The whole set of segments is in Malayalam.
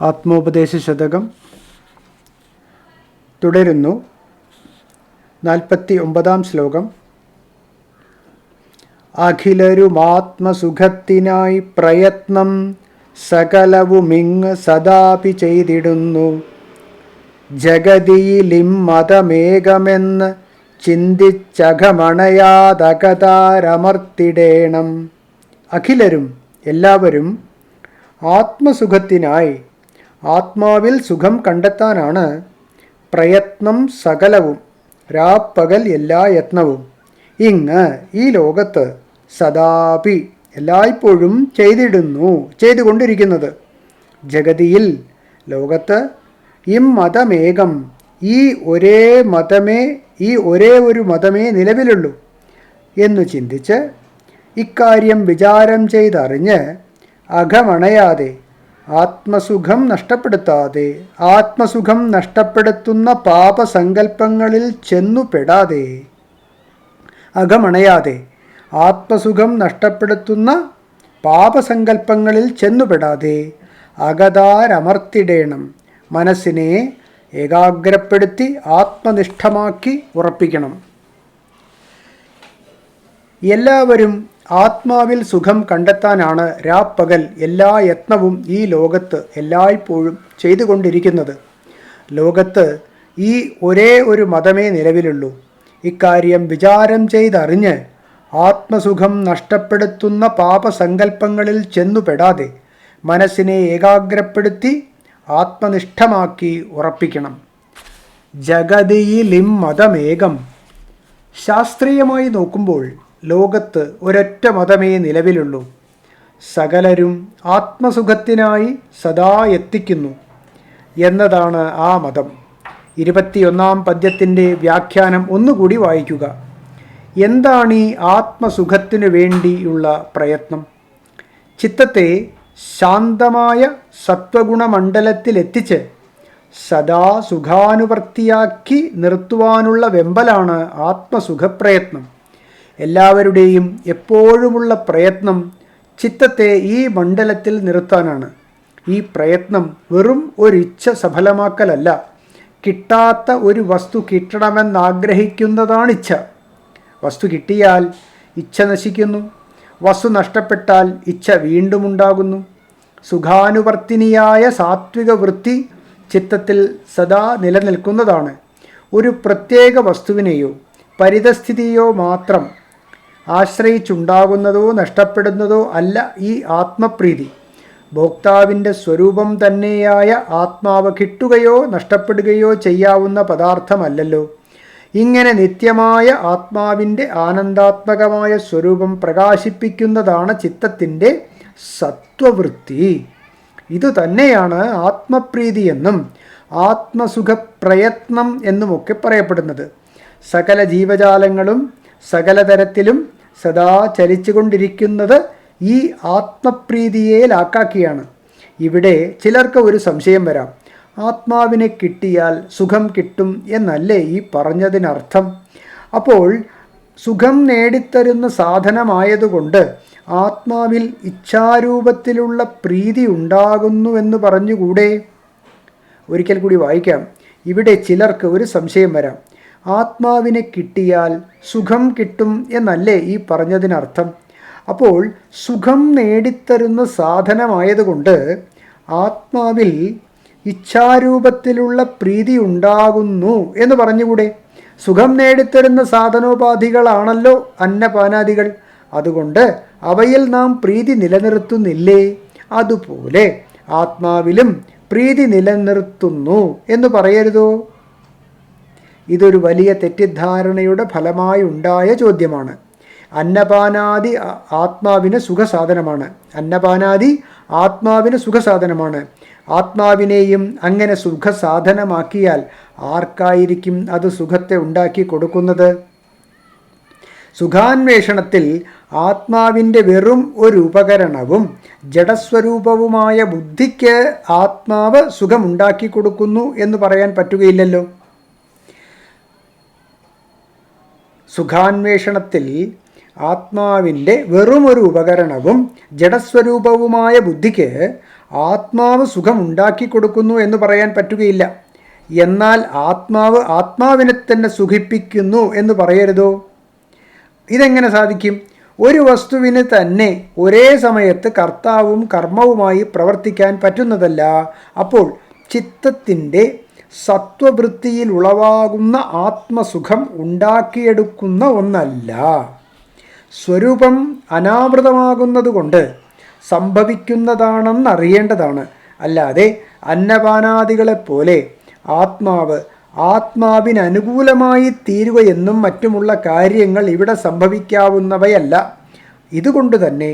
ആത്മോപദേശ ശതകം തുടരുന്നു. 49 ശ്ലോകം. അഖിലരുമാത്മസുഖത്തിനായി പ്രയത്നം സകലവുമിങ് സദാപി ചെയ്തിടുന്നു. ജഗതിയിലിമ്മതമേകമെന്ന് ചിന്തിച്ചകമണയാതകതാരമർത്തിടേണം. അഖിലരും എല്ലാവരും ആത്മസുഖത്തിനായി ആത്മാവിൽ സുഖം കണ്ടെത്താനാണ് പ്രയത്നം സകലവും, രാപ്പകൽ എല്ലാ യത്നവും ഇങ്ങ് ഈ ലോകത്ത് സദാപി എല്ലായ്പ്പോഴും ചെയ്തുകൊണ്ടിരിക്കുന്നത്. ജഗതിയിൽ ലോകത്ത് മതമേകം ഈ ഒരേ ഒരു മതമേ നിലവിലുള്ളൂ എന്നു ചിന്തിച്ച് ഇക്കാര്യം വിചാരം ചെയ്തറിഞ്ഞ് അകമണയാതെ ആത്മസുഖം നഷ്ടപ്പെടുത്താതെ, ആത്മസുഖം നഷ്ടപ്പെടുത്തുന്ന പാപസങ്കല്പങ്ങളിൽ ചെന്നുപെടാതെ, അകമണയാതെ ആത്മസുഖം നഷ്ടപ്പെടുത്തുന്ന പാപസങ്കല്പങ്ങളിൽ ചെന്നുപെടാതെ അകതാരമർത്തിടേണം. മനസ്സിനെ ഏകാഗ്രപ്പെടുത്തി ആത്മനിഷ്ഠമാക്കി ഉറപ്പിക്കണം. എല്ലാവരും ആത്മാവിൽ സുഖം കണ്ടെത്താനാണ് രാപ്പകൽ എല്ലാ യത്നവും ഈ ലോകത്ത് എല്ലായ്പ്പോഴും ചെയ്തുകൊണ്ടിരിക്കുന്നത്. ലോകത്ത് ഈ ഒരേ ഒരു മതമേ നിലവിലുള്ളൂ. ഇക്കാര്യം വിചാരം ചെയ്തറിഞ്ഞ് ആത്മസുഖം നഷ്ടപ്പെടുത്തുന്ന പാപസങ്കല്പങ്ങളിൽ ചെന്നുപെടാതെ മനസ്സിനെ ഏകാഗ്രപ്പെടുത്തി ആത്മനിഷ്ഠമാക്കി ഉറപ്പിക്കണം. ജഗതിയിലിമ്മതമേകം. ശാസ്ത്രീയമായി നോക്കുമ്പോൾ ലോകത്ത് ഒരൊറ്റ മതമേ നിലവിലുള്ളൂ. സകലരും ആത്മസുഖത്തിനായി സദാ എത്തിക്കുന്നു എന്നതാണ് ആ മതം. 21 പദ്യത്തിൻ്റെ വ്യാഖ്യാനം ഒന്നുകൂടി വായിക്കുക. എന്താണ് ഈ ആത്മസുഖത്തിനു വേണ്ടിയുള്ള പ്രയത്നം? ചിത്തത്തെ ശാന്തമായ സത്വഗുണമണ്ഡലത്തിലെത്തിച്ച് സദാ സുഖാനുവർത്തിയാക്കി നിർത്തുവാനുള്ള വെമ്പലാണ് ആത്മസുഖപ്രയത്നം. എല്ലാവരുടെയും എപ്പോഴുമുള്ള പ്രയത്നം ചിത്തത്തെ ഈ മണ്ഡലത്തിൽ നിർത്താനാണ്. ഈ പ്രയത്നം വെറും ഒരു ഇച്ഛ സഫലമാക്കലല്ല. കിട്ടാത്ത ഒരു വസ്തു കിട്ടണമെന്നാഗ്രഹിക്കുന്നതാണ് ഇച്ഛ. വസ്തു കിട്ടിയാൽ ഇച്ഛ നശിക്കുന്നു. വസ്തു നഷ്ടപ്പെട്ടാൽ ഇച്ഛ വീണ്ടും ഉണ്ടാകുന്നു. സുഖാനുവർത്തിനിയായ സാത്വിക വൃത്തി ചിത്തത്തിൽ സദാ നിലനിൽക്കുന്നതാണ്. ഒരു പ്രത്യേക വസ്തുവിനെയോ പരിതസ്ഥിതിയോ മാത്രം ആശ്രയിച്ചുണ്ടാകുന്നതോ നഷ്ടപ്പെടുന്നതോ അല്ല ഈ ആത്മപ്രീതി. ഭോക്താവിൻ്റെ സ്വരൂപം തന്നെയായ ആത്മാവ് കിട്ടുകയോ നഷ്ടപ്പെടുകയോ ചെയ്യാവുന്ന പദാർത്ഥമല്ലല്ലോ. ഇങ്ങനെ നിത്യമായ ആത്മാവിൻ്റെ ആനന്ദാത്മകമായ സ്വരൂപം പ്രകാശിപ്പിക്കുന്നതാണ് ചിത്തത്തിൻ്റെ സത്വവൃത്തി. ഇതുതന്നെയാണ് ആത്മപ്രീതി എന്നും ആത്മസുഖപ്രയത്നം എന്നുമൊക്കെ പറയപ്പെടുന്നത്. സകല ജീവജാലങ്ങളും സകല തരത്തിലും സദാ ചലിച്ചുകൊണ്ടിരിക്കുന്നത് ഈ ആത്മപ്രീതിയെ ലാക്കാക്കിയാണ്. ഇവിടെ ചിലർക്ക് ഒരു സംശയം വരാം. ആത്മാവിനെ കിട്ടിയാൽ സുഖം കിട്ടും എന്നല്ലേ ഈ പറഞ്ഞതിനർത്ഥം? അപ്പോൾ സുഖം നേടിത്തരുന്ന സാധനമായതുകൊണ്ട് ആത്മാവിൽ ഇച്ഛാരൂപത്തിലുള്ള പ്രീതി ഉണ്ടാകുന്നുവെന്ന് പറഞ്ഞുകൂടെ? ഒരിക്കൽ കൂടി വായിക്കാം. ഇവിടെ ചിലർക്ക് ഒരു സംശയം വരാം. ആത്മാവിനെ കിട്ടിയാൽ സുഖം കിട്ടും എന്നല്ലേ ഈ പറഞ്ഞതിനർത്ഥം? അപ്പോൾ സുഖം നേടിത്തരുന്ന സാധനമായതുകൊണ്ട് ആത്മാവിൽ ഇച്ഛാരൂപത്തിലുള്ള പ്രീതി ഉണ്ടാകുന്നു എന്ന് പറഞ്ഞുകൂടെ? സുഖം നേടിത്തരുന്ന സാധനോപാധികളാണല്ലോ അന്നപാനാദികൾ. അതുകൊണ്ട് അവയിൽ നാം പ്രീതി നിലനിർത്തുന്നില്ലേ? അതുപോലെ ആത്മാവിലും പ്രീതി നിലനിർത്തുന്നു എന്ന് പറയരുതോ? ഇതൊരു വലിയ തെറ്റിദ്ധാരണയുടെ ഫലമായി ഉണ്ടായ ചോദ്യമാണ്. അന്നപാനാദി ആത്മാവിന് സുഖസാധനമാണ്. അന്നപാനാദി ആത്മാവിന് സുഖസാധനമാണ്. ആത്മാവിനെയും അങ്ങനെ സുഖസാധനമാക്കിയാൽ ആർക്കായിരിക്കും അത് സുഖത്തെ ഉണ്ടാക്കി കൊടുക്കുന്നത്? സുഖാന്വേഷണത്തിൽ ആത്മാവിൻ്റെ വെറും ഒരു ഉപകരണവും ജഡസ്വരൂപവുമായ ബുദ്ധിക്ക് ആത്മാവ് സുഖമുണ്ടാക്കി കൊടുക്കുന്നു എന്ന് പറയാൻ പറ്റുകയില്ലല്ലോ. സുഖാന്വേഷണത്തിൽ ആത്മാവിൻ്റെ വെറുമൊരു ഉപകരണവും ജഡസ്വരൂപവുമായ ബുദ്ധിക്ക് ആത്മാവ് സുഖമുണ്ടാക്കി കൊടുക്കുന്നു എന്ന് പറയാൻ പറ്റുകയില്ല. എന്നാൽ ആത്മാവ് ആത്മാവിനെ തന്നെ സുഖിപ്പിക്കുന്നു എന്ന് പറയരുതോ? ഇതെങ്ങനെ സാധിക്കും? ഒരു വസ്തുവിന് തന്നെ ഒരേ സമയത്ത് കർത്താവും കർമ്മവുമായി പ്രവർത്തിക്കാൻ പറ്റുന്നതല്ല. അപ്പോൾ ചിത്തത്തിൻ്റെ സത്വവൃത്തിയിൽ ഉളവാകുന്ന ആത്മസുഖം ഉണ്ടാക്കിയെടുക്കുന്ന ഒന്നല്ല. സ്വരൂപം അനാവൃതമാകുന്നതുകൊണ്ട് സംഭവിക്കുന്നതാണെന്നറിയേണ്ടതാണ്. അല്ലാതെ അന്നപാനാദികളെപ്പോലെ ആത്മാവ് ആത്മാവിനനുകൂലമായി തീരുകയെന്നും മറ്റുമുള്ള കാര്യങ്ങൾ ഇവിടെ സംഭവിക്കാവുന്നവയല്ല. ഇതുകൊണ്ട് തന്നെ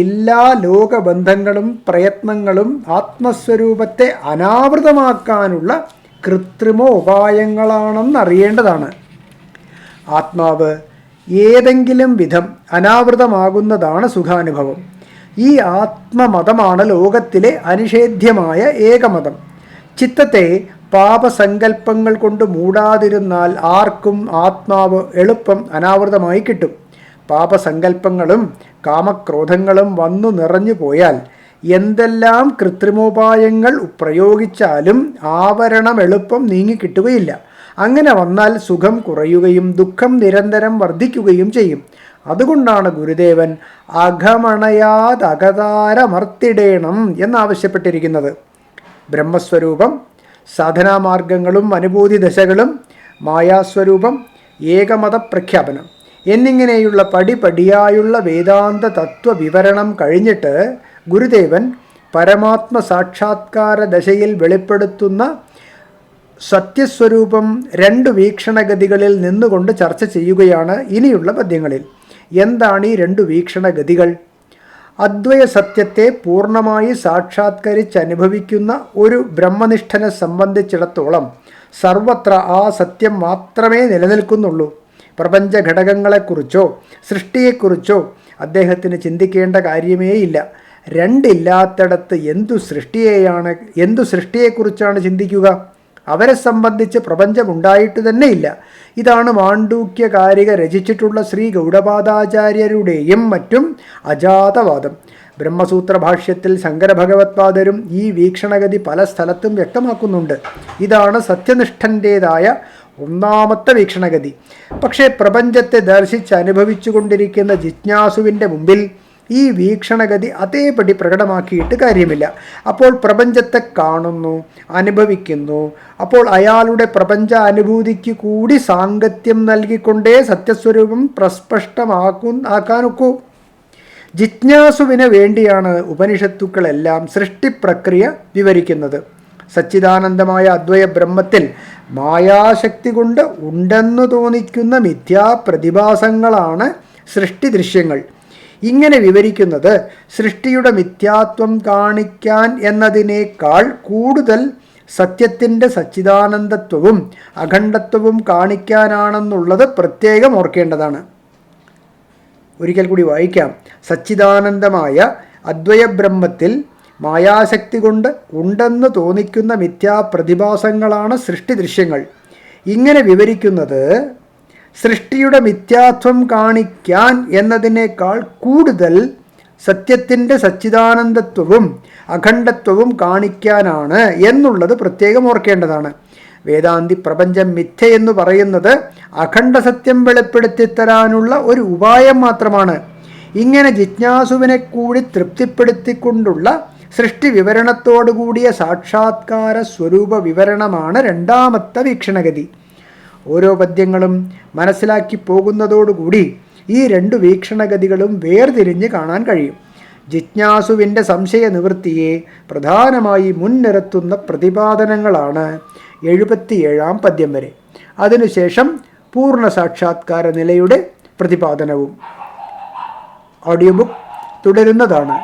എല്ലാ ലോകബന്ധങ്ങളും പ്രയത്നങ്ങളും ആത്മസ്വരൂപത്തെ അനാവൃതമാക്കാനുള്ള കൃത്രിമോപായങ്ങളാണെന്നറിയേണ്ടതാണ്. ആത്മാവ് ഏതെങ്കിലും വിധം അനാവൃതമാകുന്നതാണ് സുഖാനുഭവം. ഈ ആത്മമതമാണ് ലോകത്തിലെ അനിഷേധ്യമായ ഏകമതം. ചിത്തത്തെ പാപസങ്കല്പങ്ങൾ കൊണ്ട് മൂടാതിരുന്നാൽ ആർക്കും ആത്മാവ് എളുപ്പം അനാവൃതമായി കിട്ടും. പാപസങ്കല്പങ്ങളും കാമക്രോധങ്ങളും വന്നു നിറഞ്ഞു പോയാൽ എന്തെല്ലാം കൃത്രിമോപായങ്ങൾ പ്രയോഗിച്ചാലും ആവരണം എളുപ്പം നീങ്ങിക്കിട്ടുകയില്ല. അങ്ങനെ വന്നാൽ സുഖം കുറയുകയും ദുഃഖം നിരന്തരം വർദ്ധിക്കുകയും ചെയ്യും. അതുകൊണ്ടാണ് ഗുരുദേവൻ അഘമണയാതകതാരമർത്തിടേണം എന്നാവശ്യപ്പെട്ടിരിക്കുന്നത്. ബ്രഹ്മസ്വരൂപം, സാധനാമാർഗങ്ങളും അനുഭൂതി ദശകളും, മായാസ്വരൂപം, ഏകമത പ്രഖ്യാപനം എന്നിങ്ങനെയുള്ള പടിപടിയായുള്ള വേദാന്ത തത്വവിവരണം കഴിഞ്ഞിട്ട് ഗുരുദേവൻ പരമാത്മ സാക്ഷാത്കാര ദശയിൽ വെളിപ്പെടുത്തുന്ന സത്യസ്വരൂപം 2 വീക്ഷണഗതികളിൽ നിന്നുകൊണ്ട് ചർച്ച ചെയ്യുകയാണ് ഇനിയുള്ള പദ്യങ്ങളിൽ. എന്താണ് ഈ 2 വീക്ഷണഗതികൾ? അദ്വയ സത്യത്തെ പൂർണ്ണമായി സാക്ഷാത്കരിച്ചനുഭവിക്കുന്ന ഒരു ബ്രഹ്മനിഷ്ഠനെ സംബന്ധിച്ചിടത്തോളം സർവത്ര ആ സത്യം മാത്രമേ നിലനിൽക്കുന്നുള്ളൂ. പ്രപഞ്ച ഘടകങ്ങളെക്കുറിച്ചോ സൃഷ്ടിയെക്കുറിച്ചോ അദ്ദേഹത്തിന് ചിന്തിക്കേണ്ട കാര്യമേയില്ല. രണ്ടില്ലാത്തിടത്ത് എന്തു സൃഷ്ടിയെക്കുറിച്ചാണ് ചിന്തിക്കുക? അവരെ സംബന്ധിച്ച് പ്രപഞ്ചമുണ്ടായിട്ട് തന്നെയില്ല. ഇതാണ് മാണ്ഡൂക്യകാരിക രചിച്ചിട്ടുള്ള ശ്രീ ഗൗഡപാദാചാര്യരുടെയും മറ്റും അജാതവാദം. ബ്രഹ്മസൂത്ര ഭാഷ്യത്തിൽ ശങ്കരഭഗവത്പാദരും ഈ വീക്ഷണഗതി പല സ്ഥലത്തും വ്യക്തമാക്കുന്നുണ്ട്. ഇതാണ് സത്യനിഷ്ഠൻ്റേതായ ഒന്നാമത്തെ വീക്ഷണഗതി. പക്ഷേ പ്രപഞ്ചത്തെ ദർശിച്ച് അനുഭവിച്ചു കൊണ്ടിരിക്കുന്ന ജിജ്ഞാസുവിൻ്റെ മുമ്പിൽ ഈ വീക്ഷണഗതി അതേപടി പ്രകടമാക്കിയിട്ട് കാര്യമില്ല. അപ്പോൾ പ്രപഞ്ചത്തെ കാണുന്നു, അനുഭവിക്കുന്നു. അപ്പോൾ അയാളുടെ പ്രപഞ്ച അനുഭൂതിക്ക് കൂടി സാങ്കത്യം നൽകിക്കൊണ്ടേ സത്യസ്വരൂപം പ്രസ്പഷ്ടമാക്കാനൊക്കൂ. ജിജ്ഞാസുവിന് വേണ്ടിയാണ് ഉപനിഷത്തുക്കളെല്ലാം സൃഷ്ടിപ്രക്രിയ വിവരിക്കുന്നത്. സച്ചിദാനന്ദമായ അദ്വയ ബ്രഹ്മത്തിൽ മായാശക്തി കൊണ്ട് ഉണ്ടെന്നു തോന്നിക്കുന്ന മിഥ്യാപ്രതിഭാസങ്ങളാണ് സൃഷ്ടി ദൃശ്യങ്ങൾ. ഇങ്ങനെ വിവരിക്കുന്നത് സൃഷ്ടിയുടെ മിഥ്യാത്വം കാണിക്കാൻ എന്നതിനേക്കാൾ കൂടുതൽ സത്യത്തിൻ്റെ സച്ചിദാനന്ദത്വവും അഖണ്ഡത്വവും കാണിക്കാനാണെന്നുള്ളത് പ്രത്യേകം ഓർക്കേണ്ടതാണ്. ഒരിക്കൽ കൂടി വായിക്കാം. സച്ചിദാനന്ദമായ അദ്വയബ്രഹ്മത്തിൽ മായാശക്തി കൊണ്ട് ഉണ്ടെന്ന് തോന്നിക്കുന്ന മിഥ്യാപ്രതിഭാസങ്ങളാണ് സൃഷ്ടി ദൃശ്യങ്ങൾ. ഇങ്ങനെ വിവരിക്കുന്നത് സൃഷ്ടിയുടെ മിഥ്യാത്വം കാണിക്കാൻ എന്നതിനേക്കാൾ കൂടുതൽ സത്യത്തിൻ്റെ സച്ചിദാനന്ദത്വവും അഖണ്ഡത്വവും കാണിക്കാനാണ് എന്നുള്ളത് പ്രത്യേകം ഓർക്കേണ്ടതാണ്. വേദാന്തി പ്രപഞ്ചം മിഥ്യയെന്ന് പറയുന്നത് അഖണ്ഡ സത്യം വെളിപ്പെടുത്തിത്തരാനുള്ള ഒരു ഉപായം മാത്രമാണ്. ഇങ്ങനെ ജിജ്ഞാസുവിനെ കൂടി തൃപ്തിപ്പെടുത്തിക്കൊണ്ടുള്ള സൃഷ്ടി വിവരണത്തോടുകൂടിയ സാക്ഷാത്കാര സ്വരൂപ വിവരണമാണ് രണ്ടാമത്തെ വീക്ഷണഗതി. ഓരോ പദ്യങ്ങളും മനസ്സിലാക്കി പോകുന്നതോടുകൂടി ഈ 2 വീക്ഷണഗതികളും വേർതിരിഞ്ഞ് കാണാൻ കഴിയും. ജിജ്ഞാസുവിൻ്റെ സംശയ നിവൃത്തിയെ പ്രധാനമായി മുൻനിർത്തുന്ന പ്രതിപാദനങ്ങളാണ് 77-ാം പദ്യം വരെ. അതിനുശേഷം പൂർണ്ണ സാക്ഷാത്കാര നിലയുടെ പ്രതിപാദനവും. Audio book തുടരുന്നതാണ്.